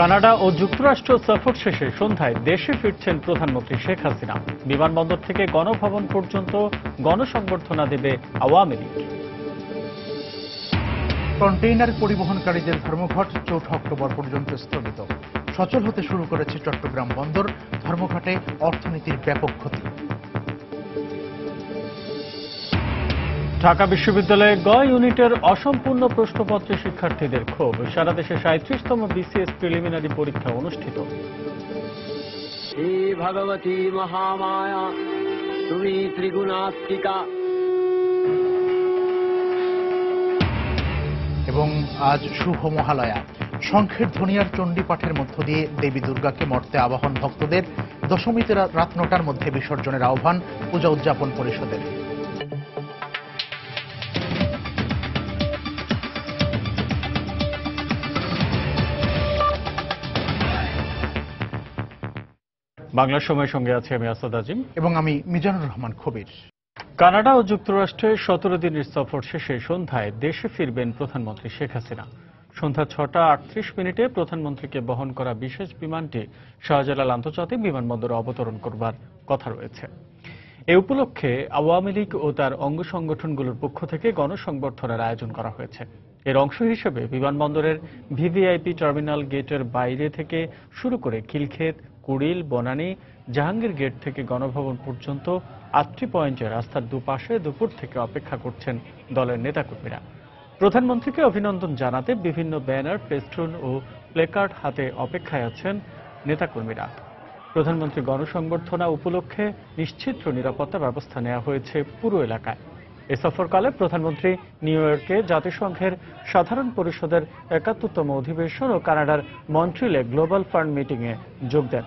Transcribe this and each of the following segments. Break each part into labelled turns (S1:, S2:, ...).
S1: Canada ও যুক্তরাষ্ট্র সফর শেষে সন্ধ্যায় দেশে ফিরছেন প্রধানমন্ত্রী শেখ হাসিনা। বিমানবন্দর থেকে গণভবন পর্যন্ত গণসংবর্ধনা দেবে আওয়ামী লীগ।
S2: কন্টেইনার পরিবহনকারীদের ধর্মঘট 4 অক্টোবর পর্যন্ত স্থগিত। সচল হতে শুরু করেছে চট্টগ্রাম বন্দর। ধর্মঘটে অর্থনীতির ব্যাপক ক্ষতি।
S1: ঢাকা বিশ্ববিদ্যালয়ে গ ইউনিটের অসম্পূর্ণ প্রশ্নপত্রে শিক্ষার্থীদের ক্ষোভ। সারা দেশে 37তম বিসিএস প্রিলিমিনারি পরীক্ষা অনুষ্ঠিত।
S3: হে ভগবতী মহামায়া তুমি ত্রিগুণাত্মিকা।
S2: এবং আজ শুভ মহালয়া। শঙ্খের ধ্বনিয়ার চণ্ডী পাঠের মধ্য দিয়ে দেবী দুর্গাকে মর্তে আবাহন ভক্তদের। দশমীতে রাত 9টার মধ্যে বিসর্জনের আহ্বান পূজা উদযাপন পরিষদের।
S1: বাংলা সময়ের সঙ্গে আছে আমি আসাদ আজিম
S2: এবং আমি মিজানুর রহমান খবির।
S1: কানাডা ও যুক্তরাষ্ট্রে 17 দিনের সফর শেষে সন্ধ্যায় দেশে ফিরবেন প্রধানমন্ত্রী শেখ হাসিনা। সন্ধ্যা 6টা 38 মিনিটে প্রধানমন্ত্রীকে বহন করা বিশেষ বিমানটি শাহজালাল আন্তর্জাতিক বিমানবন্দরে অবতরণ করবার কথা রয়েছে। এ উপলক্ষে আওয়ামী লীগ ও তার অঙ্গ সংগঠনগুলোর পক্ষ থেকে গণসংবর্ধনার আয়োজন করা হয়েছে। এর অংশ হিসেবে বিমানবন্দরের ভিভিআইপি টার্মিনাল গেটের বাইরে থেকে শুরু করে খিলক্ষেত, কুড়িল, বনানী, জাহাঙ্গীর গেট থেকে গণভবন পর্যন্ত 8টি পয়েন্টে রাস্তার দুপাশে দুপুর থেকে অপেক্ষা করছেন দলের নেতাকর্মীরা। প্রধানমন্ত্রীকে অভিনন্দন জানাতে বিভিন্ন ব্যানার, ফেস্টুন ও প্লেকার্ড হাতে অপেক্ষায় আছেন নেতাকর্মীরা। প্রধানমন্ত্রী গণসংবর্ধনা উপলক্ষে নিশ্চিত নিরাপত্তা ব্যবস্থা নেওয়া হয়েছে পুরো এলাকায়। এ সফরকালে প্রধানমন্ত্রী নিউ ইয়র্কে জাতিসংঘের সাধারণ পরিষদের 71তম অধিবেশন ও কানাডার মন্ট্রিলে গ্লোবাল ফান্ড মিটিংয়ে যোগ দেন।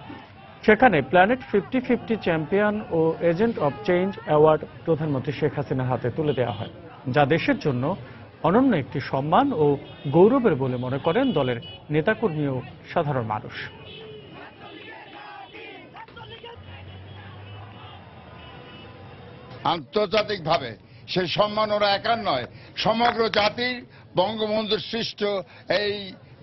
S1: সেখানে প্ল্যানেট 50-50 চ্যাম্পিয়ন ও এজেন্ট অব চেঞ্জ অ্যাওয়ার্ড প্রধানমন্ত্রী শেখ হাসিনার হাতে তুলে দেওয়া হয়, যা দেশের জন্য অনন্য একটি সম্মান ও গৌরবের বলে মনে করেন দলের নেতাকর্মী ও সাধারণ মানুষ।
S4: আন্তর্জাতিকভাবে সেই সম্মান ওরা একার নয়, সমগ্র জাতির বঙ্গবন্ধুর সৃষ্ট এই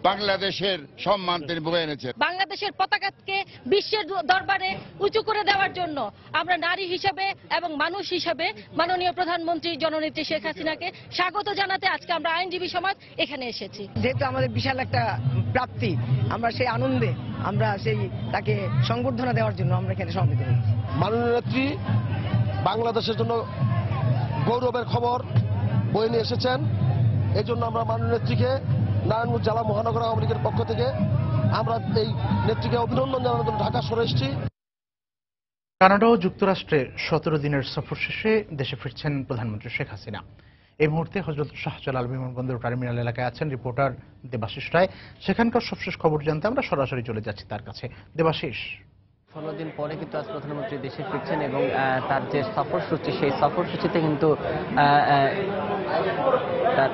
S4: বাংলাদেশের সম্মান তিনি বয়ে এনেছেন।
S5: বাংলাদেশের পতাকাকে বিশ্বের দরবারে উঁচু করে দেওয়ার জন্য আমরা নারী হিসেবে এবং মানুষ হিসেবে মাননীয় প্রধানমন্ত্রী জননেত্রী শেখ হাসিনাকে স্বাগত জানাতে আজকে আমরা আইনজীবী সমাজ এখানে এসেছি।
S6: যেহেতু আমাদের বিশাল একটা প্রাপ্তি, আমরা সেই আনন্দে আমরা সেই তাকে সংবর্ধনা দেওয়ার জন্য আমরা এখানে সমবেত হয়েছি।
S7: মাননীয় নেত্রী বাংলাদেশের জন্য গৌরবের খবর বয়ে নিয়ে এসেছেন। এই জন্য আমরা মাননীয় নেত্রীকে নারায়ণগঞ্জ জেলা মহানগর আওয়ামী লীগের পক্ষ থেকে আমরা এই নেত্রীকে অভিনন্দন জানানোর জন্য ঢাকা সরে এসেছি।
S2: কানাডা ও যুক্তরাষ্ট্রে 17 দিনের সফর শেষে দেশে ফিরছেন প্রধানমন্ত্রী শেখ হাসিনা। এই মুহূর্তে হযরত শাহজালাল বিমানবন্দর টার্মিনাল এলাকায় আছেন রিপোর্টার দেবাশিস রায়। সেখানকার সবশেষ খবর জানতে আমরা সরাসরি চলে যাচ্ছি তার কাছে। দেবাশিস,
S8: 16 দিন পরে কিন্তু আজ প্রধানমন্ত্রী দেশে ফিরছেন এবং তার যে সফরসূচি, সেই সফরসূচিতে কিন্তু তার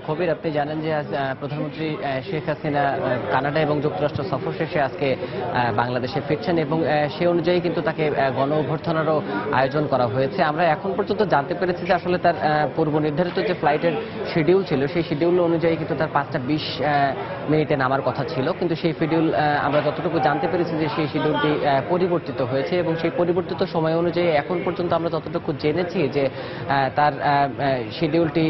S8: খবির, আপনি জানেন যে আজ প্রধানমন্ত্রী শেখ হাসিনা কানাডা এবং যুক্তরাষ্ট্র সফর শেষে আজকে বাংলাদেশে ফিরছেন এবং সে অনুযায়ী কিন্তু তাকে গণ অভ্যর্থনারও আয়োজন করা হয়েছে। আমরা এখন পর্যন্ত জানতে পেরেছি যে আসলে তার পূর্ব নির্ধারিত যে ফ্লাইটের শিডিউল ছিল, সেই শিডিউল অনুযায়ী কিন্তু তার 5টা 20 মিনিটে নামার কথা ছিল, কিন্তু সেই শিডিউল আমরা যতটুকু জানতে পেরেছি যে সেই শিডিউলটি পরিবর্তিত হয়েছে এবং সেই পরিবর্তিত সময় অনুযায়ী এখন পর্যন্ত আমরা যতটুকু জেনেছি যে তার শিডিউলটি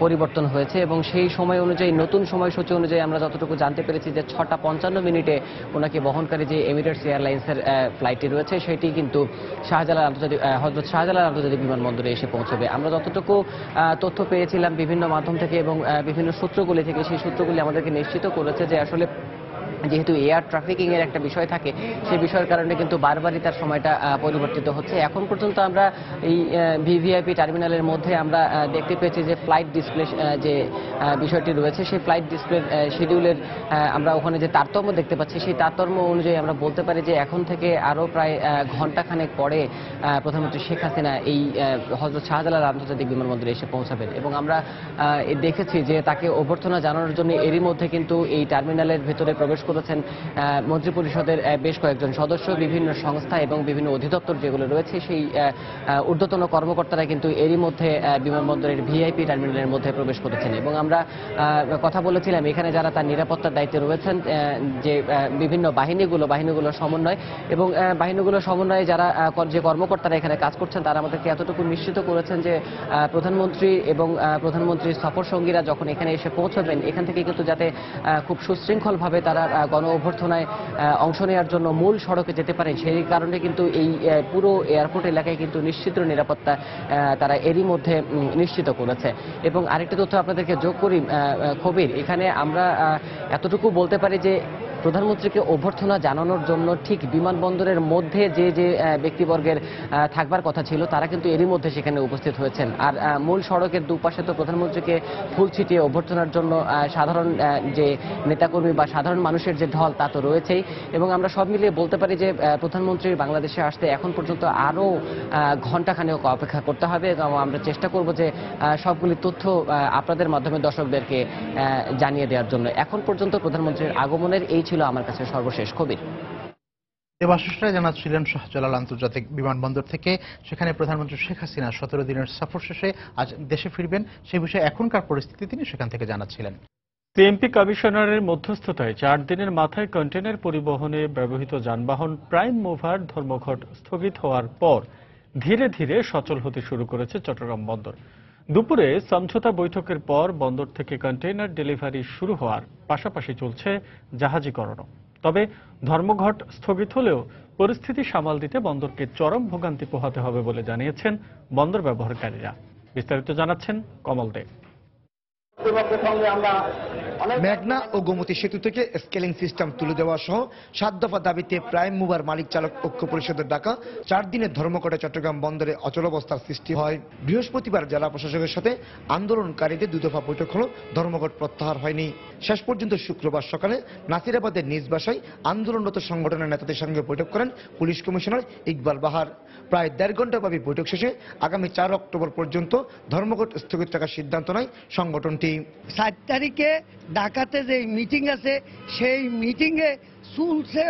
S8: পরিবর্তন হয়েছে এবং সেই সময় অনুযায়ী নতুন সময়সূচি অনুযায়ী আমরা যতটুকু জানতে পেরেছি যে 6টা 55 মিনিটে ওনাকে বহনকারী যে এমিরেটস এয়ারলাইন্সের ফ্লাইটটি রয়েছে সেটি কিন্তু হযরত শাহজালাল আন্তর্জাতিক বিমানবন্দরে এসে পৌঁছবে। আমরা যতটুকু তথ্য পেয়েছিলাম বিভিন্ন মাধ্যম থেকে এবং বিভিন্ন সূত্রগুলি থেকে, সেই সূত্রগুলি আমাদেরকে নিশ্চিত করেছে যে আসলে যেহেতু এয়ার ট্রাফিকিং এর একটা বিষয় থাকে, সেই বিষয়ের কারণে কিন্তু বারবারই তার সময়টা পরিবর্তিত হচ্ছে। এখন পর্যন্ত আমরা এই ভিভিআইপি টার্মিনালের মধ্যে আমরা দেখতে পেয়েছি যে ফ্লাইট ডিসপ্লে যে বিষয়টি রয়েছে, সেই ফ্লাইট ডিসপ্লে শিডিউলের আমরা ওখানে যে তারতম্য দেখতে পাচ্ছি, সেই তারতম্য অনুযায়ী আমরা বলতে পারি যে এখন থেকে আরও প্রায় ঘণ্টাখানেক পরে প্রধানমন্ত্রী শেখ হাসিনা এই হযরত শাহজালাল আন্তর্জাতিক বিমানবন্দরে এসে পৌঁছাবেন এবং আমরা দেখেছি যে তাকে অভ্যর্থনা জানানোর জন্য এরই মধ্যে কিন্তু এই টার্মিনালের ভেতরে প্রবেশ করেছেন মন্ত্রিপরিষদের বেশ কয়েকজন সদস্য, বিভিন্ন সংস্থা এবং বিভিন্ন অধিদপ্তর যেগুলো রয়েছে সেই ঊর্ধ্বতন কর্মকর্তারা কিন্তু এরই মধ্যে বিমানবন্দরের ভিআইপি টার্মিনালের মধ্যে প্রবেশ করেছেন। এবং আমরা কথা বলেছিলাম এখানে যারা তার নিরাপত্তার দায়িত্বে রয়েছেন যে বিভিন্ন বাহিনীগুলোর সমন্বয় এবং বাহিনীগুলোর সমন্বয়ে যারা যে কর্মকর্তারা এখানে কাজ করছেন তারা আমাদেরকে এতটুকু নিশ্চিত করেছেন যে প্রধানমন্ত্রী এবং প্রধানমন্ত্রীর সফর সঙ্গীরা যখন এখানে এসে পৌঁছবেন এখান থেকে কিন্তু যাতে খুব সুশৃঙ্খলভাবে তারা গণ অভ্যর্থনায় অংশ নেওয়ার জন্য মূল সড়কে যেতে পারেন সেই কারণে কিন্তু এই পুরো এয়ারপোর্ট এলাকায় কিন্তু নিশ্চিত নিরাপত্তা তারা এরই মধ্যে নিশ্চিত করেছে। এবং আরেকটি তথ্য আপনাদেরকে যোগ করি কবির, এখানে আমরা এতটুকু বলতে পারি যে প্রধানমন্ত্রীকে অভ্যর্থনা জানানোর জন্য ঠিক বিমানবন্দরের মধ্যে যে যে ব্যক্তিবর্গের থাকবার কথা ছিল তারা কিন্তু এরই মধ্যে সেখানে উপস্থিত হয়েছেন। আর মূল সড়কের দুপাশে তো প্রধানমন্ত্রীকে ফুল ছিটিয়ে অভ্যর্থনার জন্য সাধারণ যে নেতাকর্মী বা সাধারণ মানুষের যে ঢল তা তো রয়েছেই। এবং আমরা সব মিলিয়ে বলতে পারি যে প্রধানমন্ত্রীর বাংলাদেশে আসতে এখন পর্যন্ত আরও ঘণ্টাখানেক অপেক্ষা করতে হবে এবং আমরা চেষ্টা করব যে সবগুলি তথ্য আপনাদের মাধ্যমে দর্শকদেরকে জানিয়ে দেওয়ার জন্য। এখন পর্যন্ত প্রধানমন্ত্রীর আগমনের এই ছিল আমার কাছে সর্বশেষ কবির।
S2: দেবাশিস রায় জানাচ্ছিলেন শাহজালাল আন্তর্জাতিক বিমানবন্দর থেকে। সেখানে প্রধানমন্ত্রী শেখ হাসিনা 17 দিনের সফর শেষে আজ দেশে ফিরবেন, সে বিষয়ে এখনকার পরিস্থিতি তিনি সেখান থেকে জানাচ্ছিলেন।
S1: সিএমপি কমিশনারের মধ্যস্থতায় 4 দিনের মাথায় কন্টেইনার পরিবহনে ব্যবহৃত যানবাহন প্রাইম মুভার ধর্মঘট স্থগিত হওয়ার পর ধীরে ধীরে সচল হতে শুরু করেছে চট্টগ্রাম বন্দর। দুপুরে সমঝোতা বৈঠকের পর বন্দর থেকে কন্টেইনার ডেলিভারি শুরু হওয়ার পাশাপাশি চলছে জাহাজীকরণও। তবে ধর্মঘট স্থগিত হলেও পরিস্থিতি সামাল দিতে বন্দরকে চরম ভোগান্তি পোহাতে হবে বলে জানিয়েছেন বন্দর ব্যবহারকারীরা। বিস্তারিত জানাচ্ছেন কমল দে।
S9: মেঘনা ও গোমতী সেতু থেকে স্কেলিং সিস্টেম তুলে দেওয়া সহ 7 দফা দাবিতে প্রাইম মুভার মালিক চালক ঐক্য পরিষদের ডাকা 4 দিনের ধর্মঘটে চট্টগ্রাম বন্দরে অচলাবস্থার সৃষ্টি হয়। বৃহস্পতিবার জেলা প্রশাসকের সাথে আন্দোলনকারীদের 2 দফা বৈঠক হলো, ধর্মঘট প্রত্যাহার হয়নি। শেষ পর্যন্ত শুক্রবার সকালে নাসিরাবাদের নিজ বাসায় আন্দোলনরত সংগঠনের নেতাদের সঙ্গে বৈঠক করেন পুলিশ কমিশনার ইকবাল বাহার। প্রায় 1.5 ঘণ্টাব্যাপী বৈঠক শেষে আগামী 4 অক্টোবর পর্যন্ত ধর্মঘট স্থগিত রাখার সিদ্ধান্ত নেয় সংগঠনটি।
S10: 7 তারিখে ঢাকাতে যে মিটিং আছে সেই মিটিংয়ে চলছে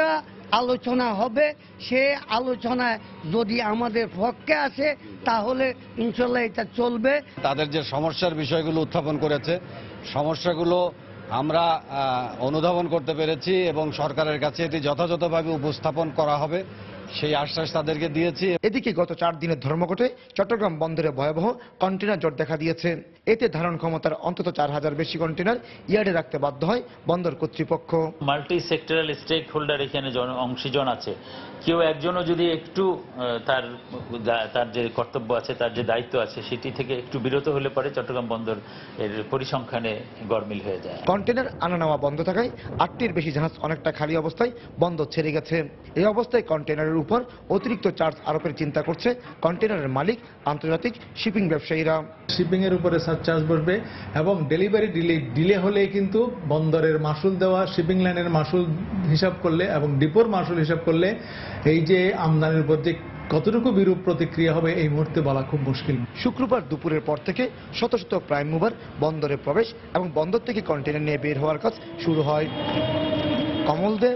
S10: আলোচনা হবে। সে আলোচনায় যদি আমাদের পক্ষে আসে তাহলে ইনশাল্লাহ এটা চলবে।
S11: তাদের যে সমস্যার বিষয়গুলো উত্থাপন করেছে সমস্যাগুলো আমরা অনুধাবন করতে পেরেছি এবং সরকারের কাছে এটি যথাযথভাবে উপস্থাপন করা হবে সেই আশ্বাস তাদেরকে দিয়েছি।
S9: এদিকে গত 4 দিনের ধর্মঘটে চট্টগ্রাম বন্দরে ভয়াবহ কন্টেনার জট দেখা দিয়েছে। এতে ধারণ ক্ষমতার অন্তত 4000 বেশি কন্টেনার ইয়ার্ডে রাখতে বাধ্য হয় বন্দর কর্তৃপক্ষ।
S12: মাল্টি সেক্টরাল স্টেক হোল্ডার এখানে অংশীজন আছে, কেউ একজনও যদি একটু তার যে কর্তব্য আছে, তার যে দায়িত্ব আছে সেটি থেকে একটু বিরত হলে পরে চট্টগ্রাম বন্দর এর পরিসংখ্যানে গড়মিল হয়ে যায়।
S9: কন্টেনার আনা নেওয়া বন্ধ থাকায় 8টির বেশি জাহাজ অনেকটা খালি অবস্থায় বন্দর ছেড়ে গেছে। এই অবস্থায় কন্টেনারের উপর অতিরিক্ত চার্জ আরোপের চিন্তা করছে কন্টেনারের মালিক আন্তর্জাতিক শিপিং ব্যবসায়ীরা।
S13: শিপিং এর উপরে সারচার্জ বসবে এবং ডেলিভারি ডিলে হলে কিন্তু বন্দরের মাসুল দেওয়া, শিপিং লাইনের মাসুল হিসাব করলে এবং ডিপোর মাসুল হিসাব করলে এই যে আমদানির উপর যে কতটুকু বিরূপ প্রতিক্রিয়া হবে এই মুহূর্তে বলা খুব মুশকিল।
S9: শুক্রবার দুপুরের পর থেকে শত শত প্রাইম মুভার বন্দরে প্রবেশ এবং বন্দর থেকে কন্টেনার নিয়ে বের হওয়ার কাজ শুরু হয়। কমল দে,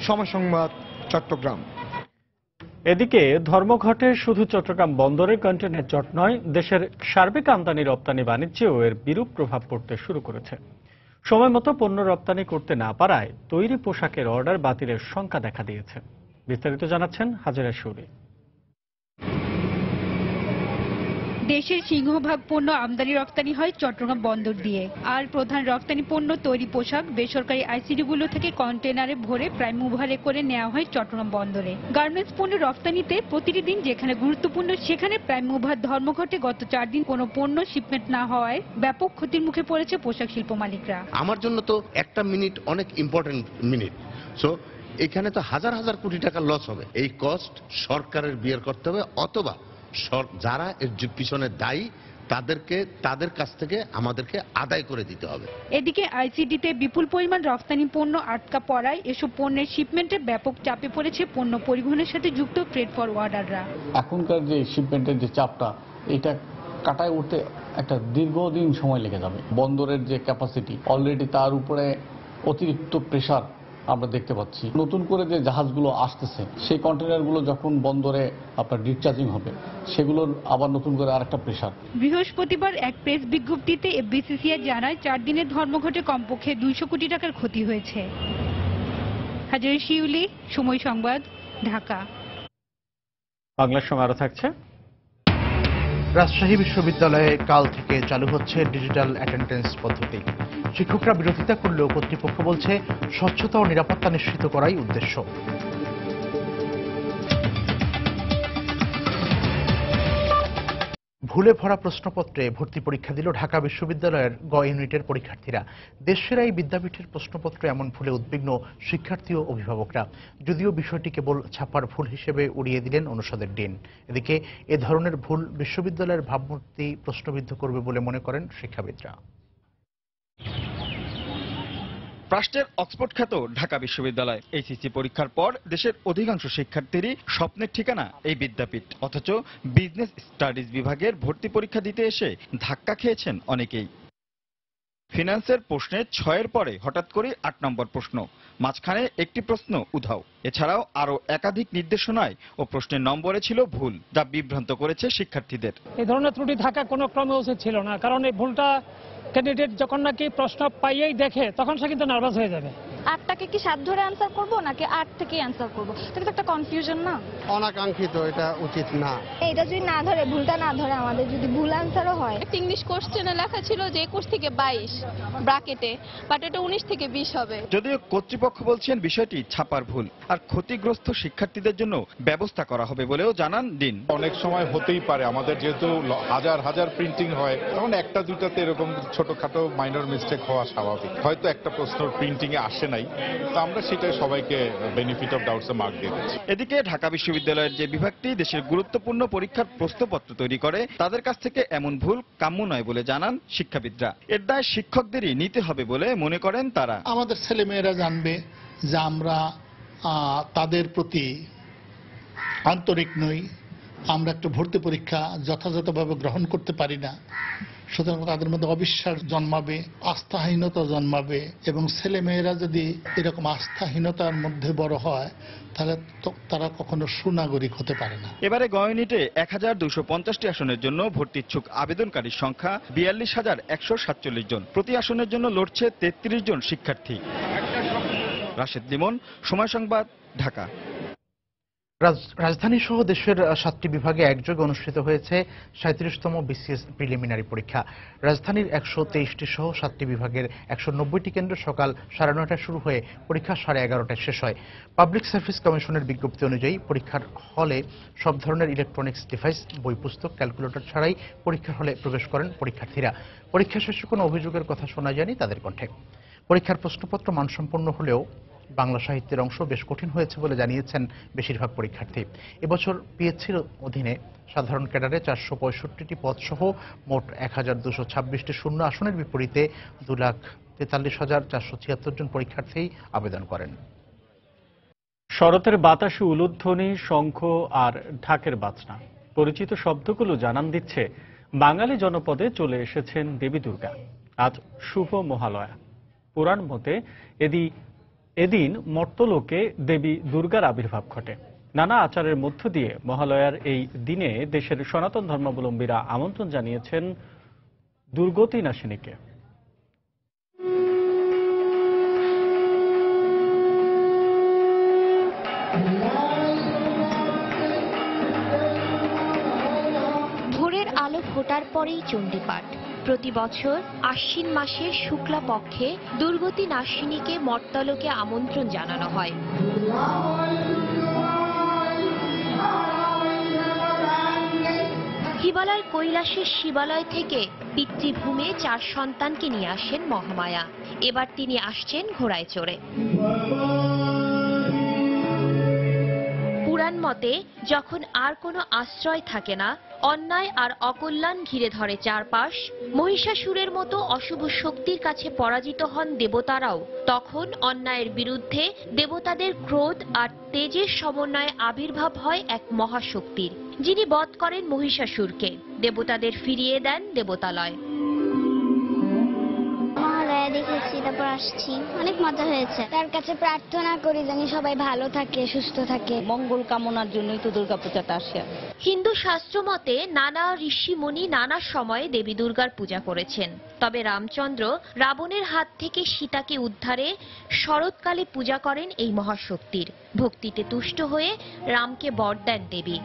S9: সময় সংবাদ, চট্টগ্রাম।
S1: এদিকে ধর্মঘটে শুধু চট্টগ্রাম বন্দরে কন্টেইনার জট নয়, দেশের সার্বিক আমদানি রপ্তানি বাণিজ্যেও এর বিরূপ প্রভাব পড়তে শুরু করেছে। সময় মতো পণ্য রপ্তানি করতে না পারায় তৈরি পোশাকের অর্ডার বাতিলের শঙ্কা দেখা দিয়েছে। বিস্তারিত জানাচ্ছেন হাজেরা শৌরি।
S14: দেশের সিংহভাগ পণ্য আমদানি রপ্তানি হয় চট্টগ্রাম বন্দর দিয়ে, আর প্রধান রপ্তানি পণ্য তৈরি পোশাক বেসরকারি আইসিডিগুলো থেকে কন্টেনারে ভরে প্রাইম মুভারে করে নেওয়া হয় চট্টগ্রাম বন্দরে। গার্মেন্টস পণ্য রপ্তানিতে প্রতিটি দিন যেখানে গুরুত্বপূর্ণ সেখানে প্রাইম মুভার ধর্মঘটে গত 4 দিন কোনো পণ্য শিপমেন্ট না হওয়ায় ব্যাপক ক্ষতির মুখে পড়েছে পোশাক শিল্প মালিকরা।
S15: আমার জন্য তো একটা মিনিট অনেক ইম্পর্টেন্ট মিনিট, সো এখানে তো হাজার হাজার কোটি টাকা লস হবে। এই কস্ট সরকারের বিয়ার করতে হবে, অথবা যারা এর পিছনে দায়ী তাদের কাছ থেকে আমাদেরকে আদায় করে দিতে হবে।
S14: এদিকে আইসিডিতে বিপুল পরিমাণ রপ্তানি পণ্য আটকা পড়ায় এসব পণ্যের শিপমেন্টে ব্যাপক চাপে পড়েছে পণ্য পরিবহনের সাথে যুক্ত ফ্রেট ফরওয়ার্ডাররা।
S16: এখনকার যে শিপমেন্টের যে চাপটা, এটা কাটায় উঠতে একটা দীর্ঘদিন সময় লেগে যাবে। বন্দরের যে ক্যাপাসিটি অলরেডি, তার উপরে অতিরিক্ত প্রেশার আমরা দেখতে পাচ্ছি। নতুন করে যে জাহাজগুলো আসতেছে সেই কন্টেনারগুলো যখন বন্দরে আপনার ডিসচার্জিং হবে সেগুলোর আবার নতুন করে আরেকটা প্রেসার।
S14: বৃহস্পতিবার এক প্রেস বিজ্ঞপ্তিতে বিসিসিআই জানায় 4 দিনের ধর্মঘটে কমপক্ষে 200 কোটি টাকার ক্ষতি হয়েছে। হাজারি শিউলি, সময় সংবাদ, ঢাকা।
S1: বাংলার সঙ্গে আরো থাকছে।
S2: রাজশাহী বিশ্ববিদ্যালয়ে কাল থেকে চালু হচ্ছে ডিজিটাল অ্যাটেন্ডেন্স পদ্ধতি। শিক্ষকরা বিরোধিতা করলেও কর্তৃপক্ষ বলছে স্বচ্ছতা ও নিরাপত্তা নিশ্চিত করাই উদ্দেশ্য। ভুলে ভরা প্রশ্নপত্রে ভর্তি পরীক্ষা দিল ঢাকা বিশ্ববিদ্যালয়ের গ ইউনিটের পরীক্ষার্থীরা। দেশের এই বিদ্যাপীঠের প্রশ্নপত্রে এমন ভুলে উদ্বিগ্ন শিক্ষার্থী ও অভিভাবকরা। যদিও বিষয়টি কেবল ছাপার ভুল হিসেবে উড়িয়ে দিলেন অনুষদের ডিন। এদিকে এ ধরনের ভুল বিশ্ববিদ্যালয়ের ভাবমূর্তি প্রশ্নবিদ্ধ করবে বলে মনে করেন শিক্ষাবিদরা।
S17: রাষ্ট্রের অক্সফোর্ড খ্যাত ঢাকা বিশ্ববিদ্যালয় এইচএসসি পরীক্ষার পর দেশের অধিকাংশ শিক্ষার্থীরই স্বপ্নের ঠিকানা এই বিদ্যাপীঠ। অথচ বিজনেস স্টাডিজ বিভাগের ভর্তি পরীক্ষা দিতে এসে ধাক্কা খেয়েছেন অনেকেই। ফিনান্সের প্রশ্নে 6-এর পরে হঠাৎ করে 8 নম্বর প্রশ্ন, মাঝখানে একটি প্রশ্ন উধাও। এছাড়াও আরো একাধিক নির্দেশনায় ও প্রশ্নের নম্বরে ছিল ভুল, যা বিভ্রান্ত করেছে শিক্ষার্থীদের।
S18: এই ধরনের ত্রুটি থাকা কোনো ক্রমে উচিত ছিল না, কারণ এই ভুলটা ক্যান্ডিডেট যখন নাকি প্রশ্ন পাইয়েই দেখে তখন সে কিন্তু নার্ভাস হয়ে যাবে।
S19: 8টাকে কি 7 ধরে অ্যান্সার করব নাকি 8 থেকে অ্যান্সার করব, এটা তো একটা কনফিউশন না?
S20: অনাকাঙ্ক্ষিত, এটা উচিত না।
S19: এটা যদি না ধরে, ভুলটা না ধরে, আমাদের যদি ভুল অ্যান্সারও হয়। ইংলিশ কোশ্চেনে লেখা ছিল যে 21 থেকে 22 ব্র্যাকেটে, বাট এটা 19 থেকে 20 হবে।
S17: যদিও কর্তৃপক্ষ বলছেন বিষয়টি ছাপার ভুল, আর ক্ষতিগ্রস্ত শিক্ষার্থীদের জন্য ব্যবস্থা করা হবে বলেও জানান ডিন।
S21: অনেক সময় হতেই পারে, আমাদের যেহেতু হাজার হাজার প্রিন্টিং হয়, তখন একটা দুইটাতে এরকম ছোটখাটো মাইনর মিস্টেক হওয়া স্বাভাবিক। হয়তো একটা প্রশ্ন প্রিন্টিং এ আসে নাই, তো আমরা সেটাই সবাইকে benefit of doubts A mark দিয়ে দিচ্ছি।
S17: এদিকে ঢাকা বিশ্ববিদ্যালয়ের যে বিভাগটি দেশের গুরুত্বপূর্ণ পরীক্ষার প্রশ্নপত্র তৈরি করে, তাদের কাছ থেকে এমন ভুল কাম্য নয় বলে জানান শিক্ষাবিদরা। এর দায় শিক্ষকদেরই নিতে হবে বলে মনে করেন তারা।
S22: আমাদের ছেলেমেয়েরা জানবে যে আমরা তাদের প্রতি আন্তরিক নই, আমরা একটা ভর্তি পরীক্ষা যথাযথভাবে গ্রহণ করতে পারি না। সুতরাং তাদের মধ্যে অবিশ্বাস জন্মাবে, আস্থাহীনতা জন্মাবে, এবং ছেলেমেয়েরা যদি এরকম আস্থাহীনতার মধ্যে বড় হয় তাহলে তারা কখনো সুনাগরিক হতে পারে না।
S17: এবারে গ ইউনিটে 1250টি আসনের জন্য ভর্তি ইচ্ছুক আবেদনকারীর সংখ্যা 42,147 জন। প্রতি আসনের জন্য লড়ছে 33 জন শিক্ষার্থী। রাশেদ লিমন, সময় সংবাদ, ঢাকা।
S2: রাজধানী সহ দেশের 7টি বিভাগে একযোগে অনুষ্ঠিত হয়েছে 37তম বিসিএস প্রিলিমিনারি পরীক্ষা। রাজধানীর 123টি সহ 7টি বিভাগের 190টি কেন্দ্র সকাল 9:30টায় শুরু হয়ে পরীক্ষা 11:30টায় শেষ হয়। পাবলিক সার্ভিস কমিশনের বিজ্ঞপ্তি অনুযায়ী পরীক্ষার হলে সব ধরনের ইলেকট্রনিক্স ডিভাইস, বই পুস্তক, ক্যালকুলেটর ছাড়াই পরীক্ষার হলে প্রবেশ করেন পরীক্ষার্থীরা। পরীক্ষা শেষে কোনো অভিযোগের কথা শোনা যায়নি তাদের কণ্ঠে। পরীক্ষার প্রশ্নপত্র মানসম্পন্ন হলেও বাংলা সাহিত্যের অংশ বেশ কঠিন হয়েছে বলে জানিয়েছেন বেশিরভাগ পরীক্ষার্থী। এবছর পিএসসির অধীনে সাধারণ ক্যাডারে 465টি পদ সহ মোট 1226টি শূন্য আসনের বিপরীতে 2,43,476 জন পরীক্ষার্থী আবেদন করেন।
S1: শরতের বাতাসে উলুধ্বনি, শঙ্খ আর ঢাকের বাজনা, পরিচিত শব্দগুলো জানান দিচ্ছে বাঙালি জনপদে চলে এসেছেন দেবী দুর্গা। আজ শুভ মহালয়া। পুরাণ মতে এদিন মর্তলোকে দেবী দুর্গার আবির্ভাব ঘটে। নানা আচারের মধ্য দিয়ে মহালয়ার এই দিনে দেশের সনাতন ধর্মাবলম্বীরা আমন্ত্রণ জানিয়েছেন দুর্গতি নাশিনীকে।
S23: ভোরের আলো ফোটার পরেই চণ্ডীপাঠ। প্রতি বছর আশ্বিন মাসের শুক্লা পক্ষে দুর্গতি নাশিনীকে মর্তলোকে আমন্ত্রণ জানানো হয়। হিমালয়ের কৈলাসের শিবালয় থেকে পিতৃভূমে 4 সন্তানকে নিয়ে আসেন মহামায়া। এবার তিনি আসছেন ঘোড়ায় চড়ে। পুরাণ মতে যখন আর কোনো আশ্রয় থাকে না, অন্যায় আর অকল্যাণ ঘিরে ধরে চারপাশ, মহিষাসুরের মতো অশুভ শক্তির কাছে পরাজিত হন দেবতারাও, তখন অন্যায়ের বিরুদ্ধে দেবতাদের ক্রোধ আর তেজের সমন্বয়ে আবির্ভাব হয় এক মহাশক্তির, যিনি বধ করেন মহিষাসুরকে, দেবতাদের ফিরিয়ে দেন দেবতালয়।
S24: মহালয়া
S3: বের হয়েছি, তারপর আসছি, অনেক মজা হয়েছে। তার কাছে প্রার্থনা করি যেন সবাই ভালো থাকে, সুস্থ থাকে।
S4: মঙ্গল কামনার জন্যই তো দুর্গাপূজাটা আসে।
S23: হিন্দু শাস্ত্র মতে নানা ঋষিমুনি নানা সময়ে দেবী দুর্গার পূজা করেছেন। তবে রামচন্দ্র রাবণের হাত থেকে সীতাকে উদ্ধারে শরৎকালে পূজা করেন এই মহাশক্তির। ভক্তিতে তুষ্ট হয়ে রামকে বর দেন দেবী।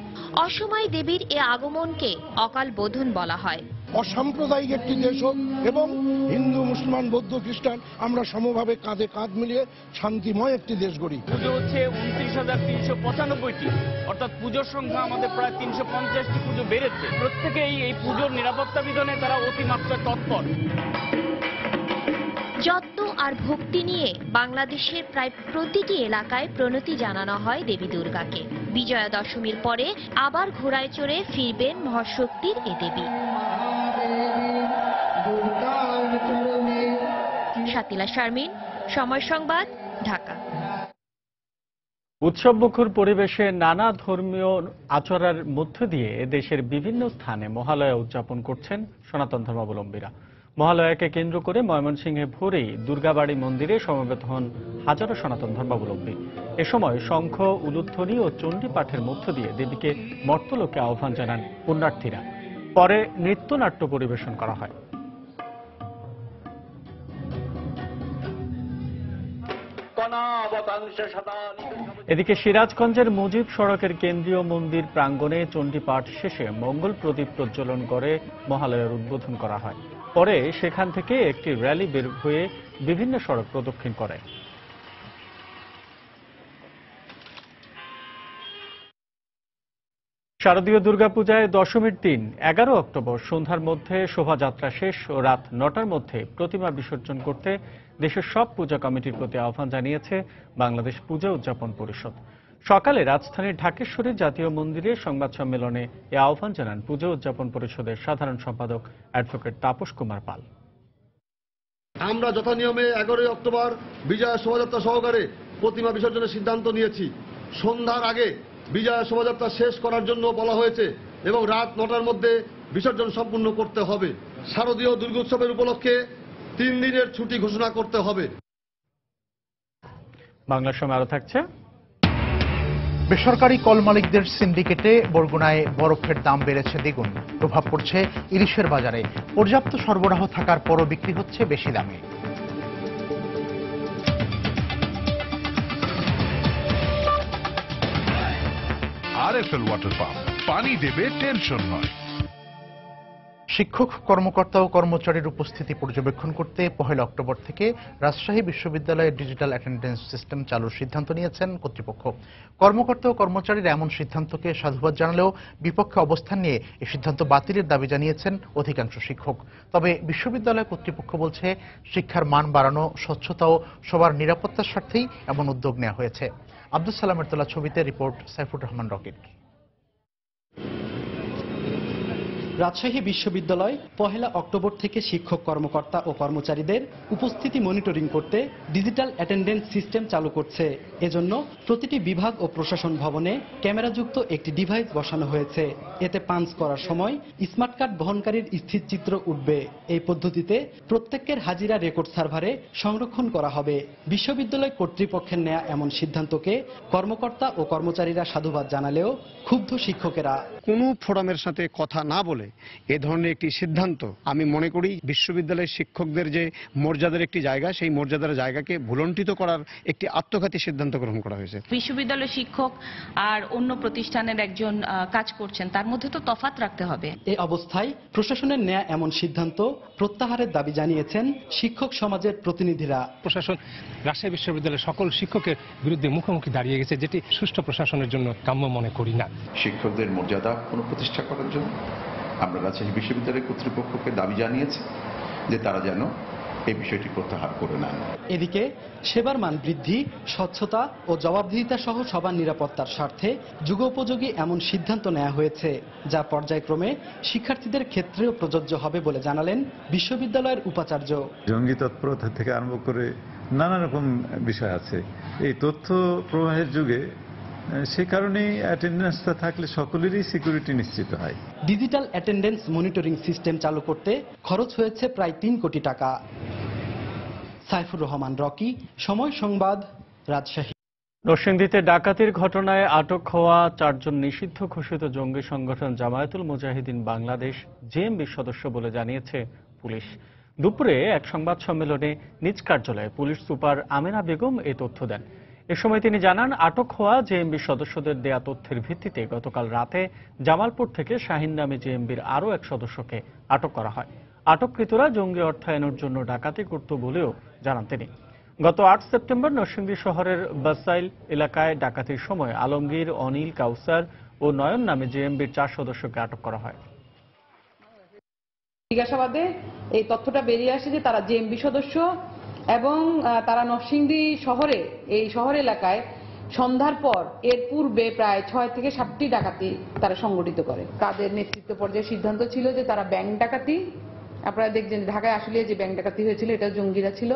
S23: অসময় দেবীর এ আগমনকে অকাল বোধন বলা হয়।
S5: অসাম্প্রদায়িক একটি দেশ হোক এবং হিন্দু, মুসলমান, বৌদ্ধ, খ্রিস্টান আমরা সমভাবে কাঁধে কাঁধ মিলিয়ে শান্তিময় একটি দেশ গড়ি।
S24: পুজো হচ্ছে 29,395টি, অর্থাৎ পুজোর সংখ্যা আমাদের প্রায় 350টি পুজো বেড়েছে। প্রত্যেকেই এই পুজোর নিরাপত্তা বিধানে তারা অতিমাত্রা তৎপর।
S23: যত্ন আর ভক্তি নিয়ে বাংলাদেশের প্রায় প্রতিটি এলাকায় প্রণতি জানানো হয় দেবী দুর্গাকে। বিজয়া দশমীর পরে আবার ঘোড়ায় চড়ে ফিরবেন মহাশক্তির এ দেবী। শাতিলা শারমিন, সময় সংবাদ, ঢাকা।
S1: উৎসবমুখর পরিবেশে নানা ধর্মীয় আচরণের মধ্য দিয়ে দেশের বিভিন্ন স্থানে মহালয়া উদযাপন করছেন সনাতন ধর্মাবলম্বীরা। মহালয়াকে কেন্দ্র করে ময়মনসিংহে ভোরেই দুর্গাবাড়ি মন্দিরে সমবেত হন হাজারো সনাতন ধর্মাবলম্বী। এ সময় শঙ্খ, উলুধ্বনি ও চণ্ডী পাঠের মধ্য দিয়ে দেবীকে মর্তলোকে আহ্বান জানান পুণ্যার্থীরা। পরে নৃত্যনাট্য পরিবেশন করা হয়। এদিকে সিরাজগঞ্জের মুজিব সড়কের কেন্দ্রীয় মন্দির প্রাঙ্গণে চণ্ডী পাঠ শেষে মঙ্গল প্রদীপ প্রজ্বলন করে মহালয়ার উদ্বোধন করা হয়। পরে সেখান থেকে একটি র্যালি বের হয়ে বিভিন্ন সড়ক প্রদক্ষিণ করে। শারদীয় দুর্গাপূজায় দশমীর দিন 11 অক্টোবর সন্ধ্যার মধ্যে শোভাযাত্রা শেষ ও রাত 9টার মধ্যে প্রতিমা বিসর্জন করতে দেশের সব পূজা কমিটির প্রতি আহ্বান জানিয়েছে বাংলাদেশ পূজা উদযাপন পরিষদ। সকালে রাজধানীর ঢাকেশ্বরী জাতীয় মন্দিরে সংবাদ সম্মেলনে এ আহ্বান জানান পূজা উদযাপন পরিষদের সাধারণ সম্পাদক অ্যাডভোকেট তাপস কুমার পাল।
S7: আমরা যথানিয়মে 11 অক্টোবর বিজয়া শোভাযাত্রা সহকারে প্রতিমা বিসর্জনের সিদ্ধান্ত নিয়েছি। সন্ধ্যার আগে বিজয়া শোভাযাত্রা শেষ করার জন্য বলা হয়েছে এবং রাত 9টার মধ্যে বিসর্জন সম্পূর্ণ করতে হবে। শারদীয় দুর্গোৎসবের উপলক্ষে 3 দিনের ছুটি ঘোষণা করতে হবে।
S1: বাংলার সময় আরো থাকছে।
S2: বেসরকারি কল মালিকদের সিন্ডিকেটে বরগুনায় বরফের দাম বেড়েছে দ্বিগুণ। প্রভাব পড়ছে ইলিশের বাজারে। পর্যাপ্ত সরবরাহ থাকার পরও বিক্রি হচ্ছে বেশি দামে।
S25: আরএফএল ওয়াটার পাম্প, পানি দেবে, টেনশন নয়।
S2: শিক্ষক, কর্মকর্তা ও কর্মচারীর উপস্থিতি পর্যবেক্ষণ করতে 1 অক্টোবর থেকে রাজশাহী বিশ্ববিদ্যালয়ের ডিজিটাল অ্যাটেন্ডেন্স সিস্টেম চালুর সিদ্ধান্ত নিয়েছেন কর্তৃপক্ষ। কর্মকর্তা ও কর্মচারীরা এমন সিদ্ধান্তকে সাধুবাদ জানালেও বিপক্ষে অবস্থান নিয়ে এই সিদ্ধান্ত বাতিলের দাবি জানিয়েছেন অধিকাংশ শিক্ষক। তবে বিশ্ববিদ্যালয় কর্তৃপক্ষ বলছে, শিক্ষার মান বাড়ানো, স্বচ্ছতা ও সবার নিরাপত্তার স্বার্থেই এমন উদ্যোগ নেওয়া হয়েছে। আব্দুল সালামের তোলা ছবিতে রিপোর্ট সাইফুর রহমান রকিট।
S26: রাজশাহী বিশ্ববিদ্যালয় 1 অক্টোবর থেকে শিক্ষক, কর্মকর্তা ও কর্মচারীদের উপস্থিতি মনিটরিং করতে ডিজিটাল অ্যাটেন্ডেন্স সিস্টেম চালু করছে। এজন্য প্রতিটি বিভাগ ও প্রশাসন ভবনে ক্যামেরাযুক্ত একটি ডিভাইস বসানো হয়েছে। এতে পাঞ্চ করার সময় স্মার্ট কার্ড বহনকারীর স্থিরচিত্র উঠবে। এই পদ্ধতিতে প্রত্যেকের হাজিরা রেকর্ড সার্ভারে সংরক্ষণ করা হবে। বিশ্ববিদ্যালয় কর্তৃপক্ষের নেয়া এমন সিদ্ধান্তকে কর্মকর্তা ও কর্মচারীরা সাধুবাদ জানালেও ক্ষুব্ধ শিক্ষকেরা।
S27: কোনো ফোরামের সাথে কথা না বলে এ ধরনের একটি সিদ্ধান্ত, আমি মনে করি বিশ্ববিদ্যালয়ের শিক্ষকদের যে মর্যাদার একটি জায়গা, সেই মর্যাদার জায়গাকে ভুলণ্ঠিত করার একটি আত্মঘাতী সিদ্ধান্ত গ্রহণ করা হয়েছে।
S28: বিশ্ববিদ্যালয়ের শিক্ষক আর অন্য প্রতিষ্ঠানের একজন কাজ করছেন, তার মধ্যে তো তফাৎ রাখতে হবে।
S26: এই অবস্থায় প্রশাসনের নেয়া এমন সিদ্ধান্ত প্রত্যাহারের দাবি জানিয়েছেন শিক্ষক সমাজের প্রতিনিধিরা।
S29: প্রশাসন রাজশাহী বিশ্ববিদ্যালয়ের সকল শিক্ষকের বিরুদ্ধে মুখোমুখি দাঁড়িয়ে গেছে, যেটি সুষ্ঠু প্রশাসনের জন্য কাম্য মনে করি না।
S30: শিক্ষকদের মর্যাদা পুনঃপ্রতিষ্ঠা করার জন্য আমরা রাজশাহী বিশ্ববিদ্যালয় কর্তৃপক্ষকে দাবি জানিয়েছি যে তারা যেন এই বিষয়টি প্রত্যাহার করে নেন।
S26: এদিকে সেবার মান বৃদ্ধি, স্বচ্ছতা ও জবাবদিহিতা সহ সবার নিরাপত্তার স্বার্থে যুগোপযোগী এমন সিদ্ধান্ত নেওয়া হয়েছে, যা পর্যায়ক্রমে শিক্ষার্থীদের ক্ষেত্রেও প্রযোজ্য হবে বলে জানালেন বিশ্ববিদ্যালয়ের উপাচার্য।
S31: জঙ্গি তৎপরতা থেকে আরম্ভ করে নানা রকম বিষয় আছে এই তথ্য প্রবাহের যুগে। সে কারণেই অ্যাটেন্ডেন্সটা থাকলে সকলেরই সিকিউরিটি নিশ্চিত হয়।
S26: ডিজিটাল অ্যাটেন্ডেন্স মনিটরিং সিস্টেম চালু করতে খরচ হয়েছে প্রায় 3 কোটি টাকা। সাইফুর রহমান রকি, সময় সংবাদ, রাজশাহী।
S1: নরসিংদীতে ডাকাতির ঘটনায় আটক হওয়া 4 জন নিষিদ্ধ ঘোষিত জঙ্গি সংগঠন জামায়াতুল মুজাহিদিন বাংলাদেশ জেএমবির সদস্য বলে জানিয়েছে পুলিশ। দুপুরে এক সংবাদ সম্মেলনে নিজ কার্যালয়ে পুলিশ সুপার আমেনা বেগম এই তথ্য দেন। এ সময় তিনি জানান, আটক হওয়া জেএমবি সদস্যদের দেয়া তথ্যের ভিত্তিতে গতকাল রাতে জামালপুর থেকে শাহিন নামে জেএমবির আরও এক সদস্যকে আটক করা হয়। আটককৃতরা জঙ্গি অর্থায়নের জন্য ডাকাতি করত বলেও জানান তিনি। গত 8 সেপ্টেম্বর নরসিংদী শহরের বাসাইল এলাকায় ডাকাতির সময় আলমগীর, অনিল, কাউসার ও নয়ন নামে জেএমবির 4 সদস্যকে আটক করা হয়।
S6: জিজ্ঞাসাবাদে এই তথ্যটা বেরিয়ে আসে যে তারা জেএমবি সদস্য এবং তারা নরসিংদী শহরে এই শহর এলাকায় সন্ধ্যার পর এর পূর্বে প্রায় 6 থেকে 7টি ডাকাতি তারা সংগঠিত করে। তাদের নেতৃত্ব পর্যায়ে সিদ্ধান্ত ছিল যে তারা ব্যাংক ডাকাতি, আপনারা দেখছেন ঢাকায় আসলে যে ব্যাংক ডাকাতি হয়েছিল এটা জঙ্গিরা ছিল,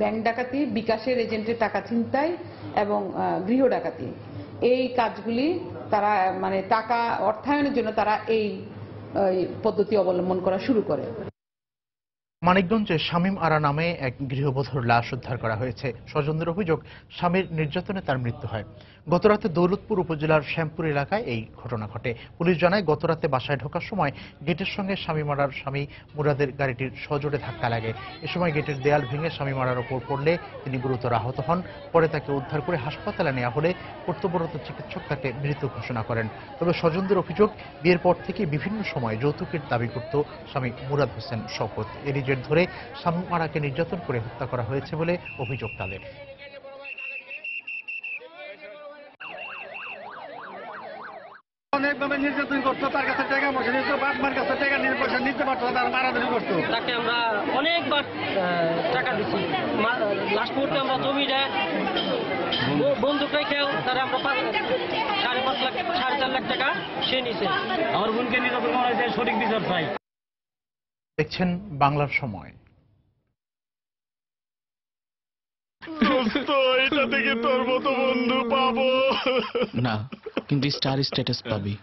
S6: ব্যাংক ডাকাতি, বিকাশের এজেন্টের টাকা ছিনতাই এবং গৃহ ডাকাতি, এই কাজগুলি তারা মানে টাকা অর্থায়নের জন্য তারা এই পদ্ধতি অবলম্বন করা শুরু করে।
S2: মানিকগঞ্জে শামীম আরা নামে এক গৃহবধূর লাশ উদ্ধার করা হয়েছে। স্বজনদের অভিযোগ, স্বামীর নির্যাতনে তার মৃত্যু হয়। গতরাতে দৌলতপুর উপজেলার শ্যামপুর এলাকায় এই ঘটনা ঘটে। পুলিশ জানায়, গতরাতে বাসায় ঢোকার সময় গেটের সঙ্গে শামীম আরার স্বামী মুরাদের গাড়িটির সজোরে ধাক্কা লাগে। এ সময় গেটের দেয়াল ভেঙে শামীম আরার ওপর পড়লে তিনি গুরুতর আহত হন। পরে তাকে উদ্ধার করে হাসপাতালে নেওয়া হলে কর্তব্যরত চিকিৎসক তাকে মৃত ঘোষণা করেন। তবে স্বজনদের অভিযোগ, বিয়ের পর থেকে বিভিন্ন সময় যৌতুকের দাবি করত স্বামী মুরাদ হোসেন শওকত। এরই জের ধরে শামীম আরাকে নির্যাতন করে হত্যা করা হয়েছে বলে অভিযোগ তাদের।
S8: অনেকভাবে নির্যাতন করতো, তার কাছে টাকা পয়সা নিত, বাপমার কাছে টাকা নিয়ে পয়সা নিতে পারতো, তার মারামারি করতো।
S9: তাকে আমরা অনেকবার টাকা দিচ্ছি, লাস্ট মুহূর্তে আমরা জমিটা বন্দুক রেখেও তারা আমরা 5.5 লাখ 4.5 লাখ টাকা সে নিছে। আমার বোনকে নির্যাতন করা হয়েছে, সঠিক বিচার চাই।
S2: দেখছেন বাংলার সময়।
S8: এটা থেকে তোর মতো বন্ধু পাবো
S10: না, কিন্তু স্টার স্ট্যাটাস পাবি,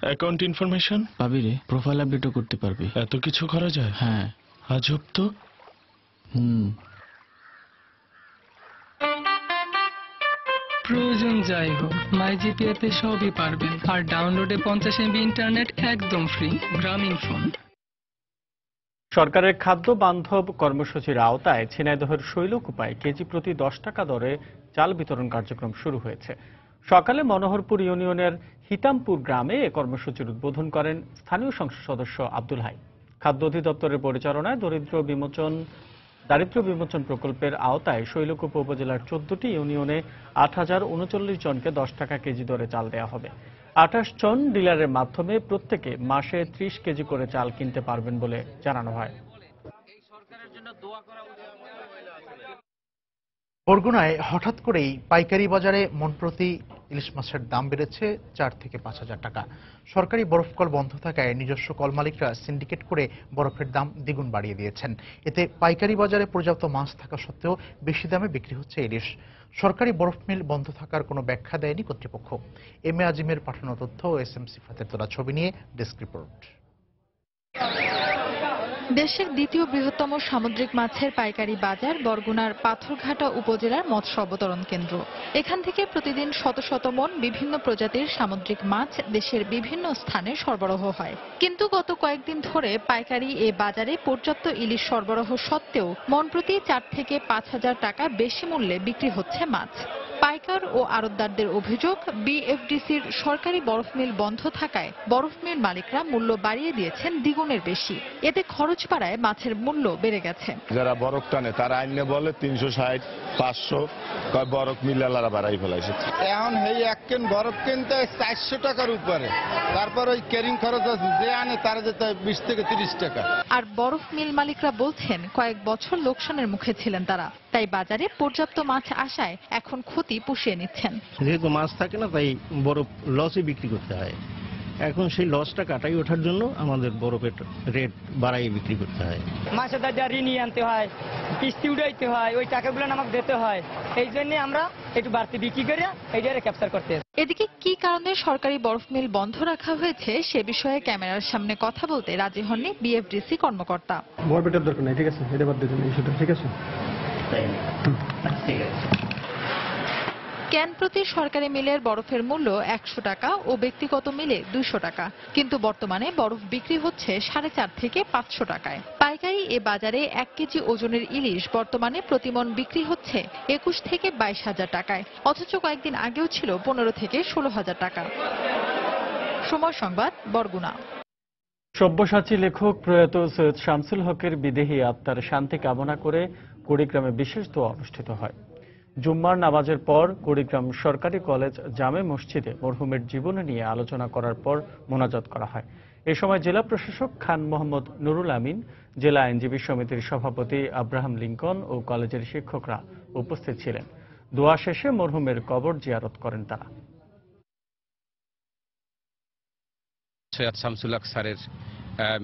S8: অ্যাকাউন্ট ইনফরমেশন
S10: পাবি রে, প্রোফাইল আপডেটও করতে পারবি।
S8: এত কিছু করা যায়?
S10: হ্যাঁ।
S8: আজব তো।
S11: প্রয়োজন যাই হোক, মাইজিপিএতে সবই পারবেন। আর ডাউনলোডে 50 MB ইন্টারনেট একদম ফ্রি। গ্রামীণ ফোন।
S1: সরকারের খাদ্য বান্ধব কর্মসূচির আওতায় ঝিনাইদহের শৈলকুপায় কেজি প্রতি 10 টাকা দরে চাল বিতরণ কার্যক্রম শুরু হয়েছে। সকালে মনোহরপুর ইউনিয়নের হিতামপুর গ্রামে এ কর্মসূচির উদ্বোধন করেন স্থানীয় সংসদ সদস্য আব্দুল হাই। খাদ্য অধিদপ্তরের পরিচালনায় দারিদ্র্য বিমোচন প্রকল্পের আওতায় শৈলকুপা উপজেলার 14টি ইউনিয়নে 8039 জনকে 10 টাকা কেজি দরে চাল দেওয়া হবে। 28 জন ডিলারের মাধ্যমে প্রত্যেকে মাসে 30 কেজি করে চাল কিনতে পারবেন বলে জানানো হয়।
S2: বরগুনায় হঠাৎ করেই পাইকারি বাজারে মনপ্রতি ইলিশ মাছের দাম বেড়েছে 4 থেকে 5 হাজার টাকা। সরকারি বরফ কল বন্ধ থাকায় নিজস্ব কল মালিকরা সিন্ডিকেট করে বরফের দাম দ্বিগুণ বাড়িয়ে দিয়েছেন। এতে পাইকারি বাজারে পর্যাপ্ত মাছ থাকা সত্ত্বেও বেশি দামে বিক্রি হচ্ছে ইলিশ। সরকারি বরফ মিল বন্ধ থাকার কোনো ব্যাখ্যা দেয়নি কর্তৃপক্ষ। এম এ আজিমের পাঠানো তথ্য ও SM সিফাতের তোলা ছবি নিয়ে ডেস্ক রিপোর্ট।
S12: দেশের দ্বিতীয় বৃহত্তম সামুদ্রিক মাছের পাইকারি বাজার বরগুনার পাথরঘাটা উপজেলার মৎস্য অবতরণ কেন্দ্র। এখান থেকে প্রতিদিন শত শত মন বিভিন্ন প্রজাতির সামুদ্রিক মাছ দেশের বিভিন্ন স্থানে সরবরাহ হয়। কিন্তু গত কয়েকদিন ধরে পাইকারি এ বাজারে পর্যাপ্ত ইলিশ সরবরাহ সত্ত্বেও মন প্রতি 4 থেকে 5 হাজার টাকা বেশি মূল্যে বিক্রি হচ্ছে মাছ। পাইকার ও আড়তদারদের অভিযোগ, বিএফডিসির সরকারি বরফ মিল বন্ধ থাকায় বরফ মিল মালিকরা মূল্য বাড়িয়ে দিয়েছেন দ্বিগুণের বেশি। এতে খরচ বাড়ায় মাছের মূল্য বেড়ে গেছে।
S13: যারা বরফ টানে তারা আইনে বলে 360, 500, বরফ মিলালারা বাড়াই ফেলাইছে।
S8: এখন এই এক কেন বরফ কিনতে 400 টাকার উপরে, তারপর ওই ক্যারিং খরচ আছে, যে আনে তারা যেতে 20 থেকে 30 টাকা।
S12: আর বরফ মিল মালিকরা বলছেন, কয়েক বছর লোকসানের মুখে ছিলেন তারা, তাই বাজারে পর্যাপ্ত মাছ আসায় এখন ক্ষতি পুষিয়ে নিচ্ছেন।
S14: যেহেতু মাছ থাকে না, তাই বরফ লসে বিক্রি করতে হয়। এখন সেই লসটা কাটাই ওঠার জন্য আমাদের বরফের রেট বাড়াই বিক্রি করতে হয়।
S9: মাছের দাদা ঋণ আনতে হয়, কিস্তি উঠাইতে হয়, ওই টাকাগুলো আমাকে দিতে হয়। এই জন্য আমরা
S3: একটু বাড়তি বিক্রি করে এইটারে ক্যাপচার করতে।
S12: এদিকে কি কারণে সরকারি বরফ মিল বন্ধ রাখা হয়েছে সে বিষয়ে ক্যামেরার সামনে কথা বলতে রাজি হননি বিএফডিসি কর্মকর্তা।
S4: বরফের দরকার নাই, ঠিক আছে, এটা বাদ দিয়ে ইস্যুটা, ঠিক আছে।
S12: ক্যান প্রতি সরকারি মিলের বরফের মূল্য 100 টাকা ও ব্যক্তিগত মিলে 200 টাকা, কিন্তু বর্তমানে বরফ বিক্রি হচ্ছে 4.5 থেকে 500 টাকায়। পাইকারি এ বাজারে 1 কেজি ওজনের ইলিশ বর্তমানে প্রতিমণ বিক্রি হচ্ছে 21 থেকে 22 হাজার টাকায়, অথচ কয়েকদিন আগেও ছিল 15 থেকে 16 হাজার টাকা। সময় সংবাদ, বরগুনা।
S1: সব্যসাচী লেখক প্রয়াত সৈয়দ শামসুল হকের বিদেহী আত্মার শান্তি কামনা করে কুড়িগ্রামে বিশেষ দোয়া অনুষ্ঠিত হয়। জুম্মার নামাজের পর কুড়িগ্রাম সরকারি কলেজ জামে মসজিদে মরহুমের জীবনী নিয়ে আলোচনা করার পর মোনাজাত করা হয়। এ সময় জেলা প্রশাসক খান মোহাম্মদ নুরুল আমিন, জেলা আইনজীবী সমিতির সভাপতি আব্রাহাম লিঙ্কন ও কলেজের শিক্ষকরা উপস্থিত ছিলেন। দোয়া শেষে মরহুমের কবর জিয়ারত করেন তারা।
S5: সৈয়দ শামসুল হক স্যারের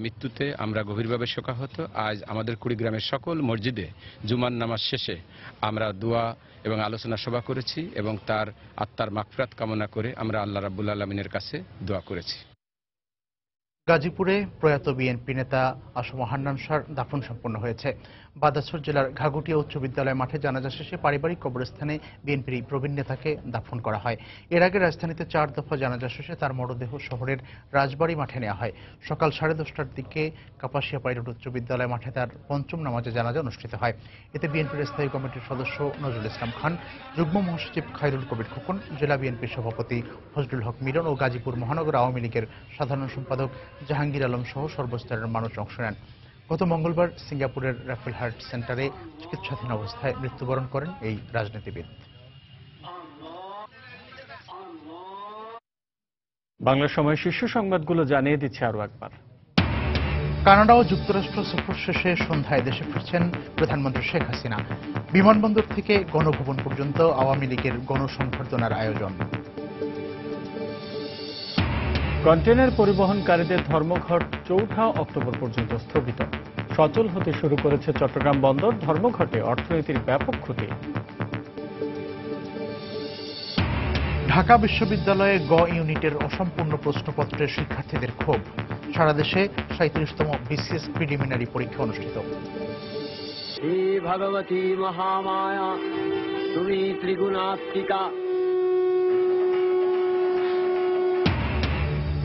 S5: মৃত্যুতে আমরা গভীরভাবে শোকাহত। আজ আমাদের কুড়িগ্রামের সকল মসজিদে জুমার নামাজ শেষে আমরা দোয়া এবং আলোচনা সভা করেছি এবং তার আত্মার মাগফিরাত কামনা করে আমরা আল্লাহ রাব্বুল আলামিনের কাছে দোয়া করেছি।
S2: গাজীপুরে প্রয়াত বিএনপি নেতা আসম হান্নান শাহর দাফন সম্পন্ন হয়েছে। বাদাছড় জেলার ঘাগুটিয়া উচ্চ বিদ্যালয় মাঠে জানাজা শেষে পারিবারিক কবরস্থানে বিএনপির এই প্রবীণ নেতাকে দাফন করা হয়। এর আগে রাজধানীতে 4 দফা জানাজা শেষে তার মরদেহ শহরের রাজবাড়ী মাঠে নেওয়া হয়। সকাল 10:30টার দিকে কাপাসিয়া পাইলট উচ্চ বিদ্যালয় মাঠে তার পঞ্চম নামাজে জানাজা অনুষ্ঠিত হয়। এতে বিএনপির স্থায়ী কমিটির সদস্য নজরুল ইসলাম খান, যুগ্ম মহাসচিব খায়রুল কবির খোকন, জেলা বিএনপির সভাপতি ফজলুল হক মিলন ও গাজীপুর মহানগর আওয়ামী লীগের সাধারণ সম্পাদক জাহাঙ্গীর আলম সহ সর্বস্তরের মানুষ অংশ নেন। গত মঙ্গলবার সিঙ্গাপুরের রাফেল হার্ট সেন্টারে চিকিৎসাধীন অবস্থায় মৃত্যুবরণ করেন এই রাজনীতিবিদ।
S1: বাংলা সময় শীর্ষ সংবাদগুলো জানিয়ে দিচ্ছে আরো একবার।
S2: কানাডা ও যুক্তরাষ্ট্র সফর শেষে সন্ধ্যায় দেশে ফিরছেন প্রধানমন্ত্রী শেখ হাসিনা। বিমানবন্দর থেকে গণভবন পর্যন্ত আওয়ামী লীগের গণসংবর্ধনার আয়োজন।
S1: কন্টেনার পরিবহনকারীদের ধর্মঘট 4 অক্টোবর পর্যন্ত স্থগিত। সচল হতে শুরু করেছে চট্টগ্রাম বন্দর। ধর্মঘটে অর্থনীতির ব্যাপক ক্ষতি।
S2: ঢাকা বিশ্ববিদ্যালয়ে গ ইউনিটের অসম্পূর্ণ প্রশ্নপত্রে শিক্ষার্থীদের ক্ষোভ। সারা দেশে 37তম বিসিএস প্রিলিমিনারি পরীক্ষা অনুষ্ঠিত।
S15: শ্রী ভগবতী মহামায়া তুমি ত্রিগুণাত্মিকা।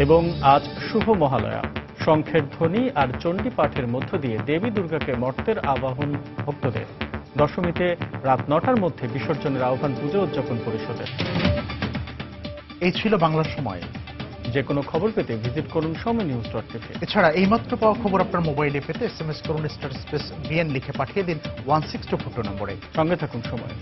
S1: এবং আজ শুভ মহালয়া, শঙ্খের ধ্বনি আর চণ্ডী পাঠের মধ্য দিয়ে দেবী দুর্গাকে মর্তের আবাহন ভক্তদের। দশমীতে রাত 9টার মধ্যে বিসর্জনের আহ্বান পুজো উদযাপন পরিষদের।
S2: এই ছিল বাংলার সময়।
S1: যে কোনো খবর পেতে ভিজিট করুন সময়নিউজ.tv।
S2: এছাড়া এইমাত্র পাওয়া খবর আপনার মোবাইলে পেতে SMS করুন *BN লিখে পাঠিয়ে দিন 16242 নম্বরে।
S1: সঙ্গে থাকুন সময়।